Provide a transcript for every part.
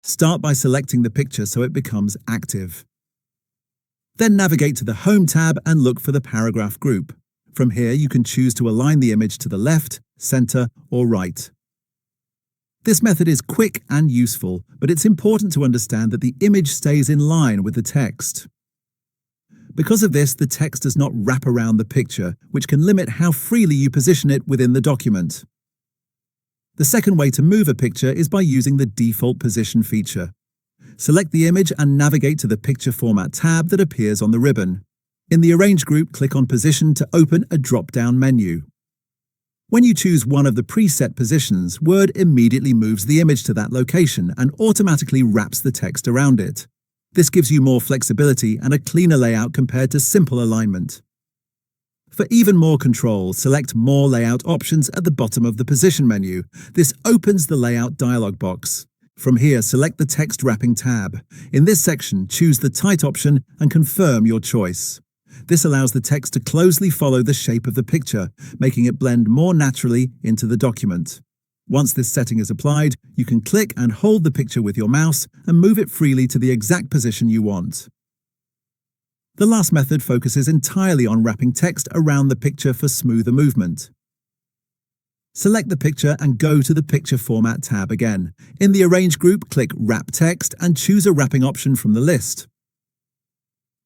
Start by selecting the picture so it becomes active. Then navigate to the Home tab and look for the paragraph group. From here, you can choose to align the image to the left, center, or right. This method is quick and useful, but it's important to understand that the image stays in line with the text. Because of this, the text does not wrap around the picture, which can limit how freely you position it within the document. The second way to move a picture is by using the default position feature. Select the image and navigate to the Picture Format tab that appears on the ribbon. In the Arrange group, click on Position to open a drop-down menu. When you choose one of the preset positions, Word immediately moves the image to that location and automatically wraps the text around it. This gives you more flexibility and a cleaner layout compared to simple alignment. For even more control, select More Layout options at the bottom of the Position menu. This opens the Layout dialog box. From here, select the Text Wrapping tab. In this section, choose the Tight option and confirm your choice. This allows the text to closely follow the shape of the picture, making it blend more naturally into the document. Once this setting is applied, you can click and hold the picture with your mouse and move it freely to the exact position you want. The last method focuses entirely on wrapping text around the picture for smoother movement. Select the picture and go to the Picture Format tab again. In the Arrange group, click Wrap Text and choose a wrapping option from the list.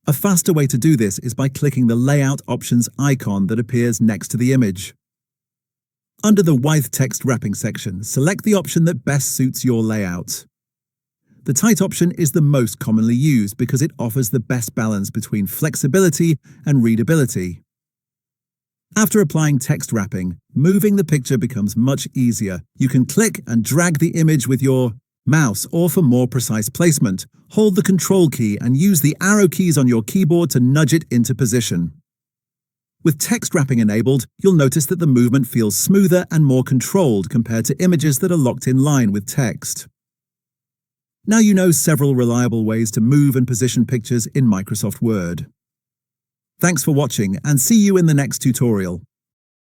A faster way to do this is by clicking the Layout Options icon that appears next to the image. Under the With Text Wrapping section, select the option that best suits your layout. The Tight option is the most commonly used because it offers the best balance between flexibility and readability. After applying text wrapping, moving the picture becomes much easier. You can click and drag the image with your mouse, or for more precise placement, hold the Control key and use the arrow keys on your keyboard to nudge it into position. With text wrapping enabled, you'll notice that the movement feels smoother and more controlled compared to images that are locked in line with text. Now you know several reliable ways to move and position pictures in Microsoft Word. Thanks for watching and see you in the next tutorial.